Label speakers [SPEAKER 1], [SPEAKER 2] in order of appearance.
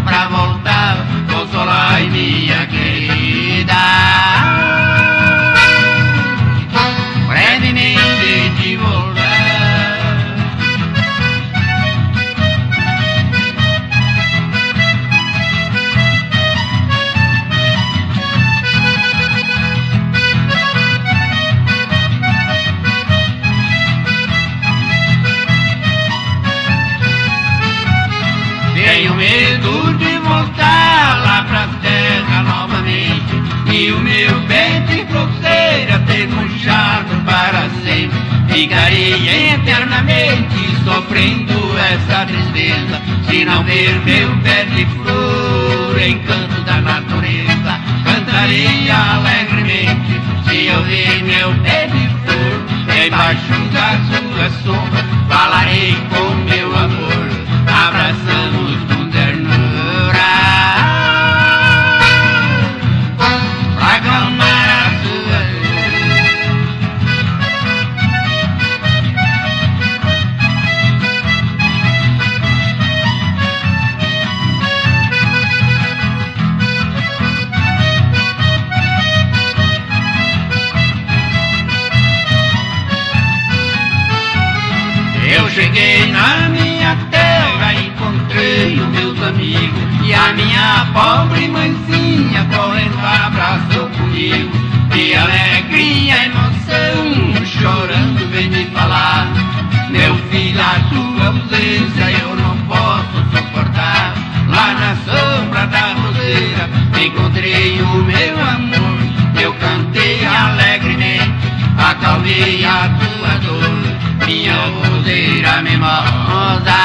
[SPEAKER 1] pra voltar, consolar minha querida. Brevemente de voltar. Tenho medo de voltar lá pra terra novamente, e o meu bem de grosseira ter murchado para sempre. Ficarei eternamente sofrendo essa tristeza, se não ver meu pé de flor, encanto da natureza. Cantarei alegremente, se eu ver meu pé de flor, embaixo da sua sombra, falarei com meu amor, abraçamos com ternura, pra acalmar a sua dor. Eu cheguei na minha terra, encontrei os meus amigos, e a minha pobre mãezinha correndo abraçou comigo. Que alegria, emoção, chorando vem me falar: meu filho, a tua ausência eu não posso suportar. Lá na sombra da roseira encontrei o meu amor, eu cantei alegremente, acalmei a tua dor, minha roseira mimosa.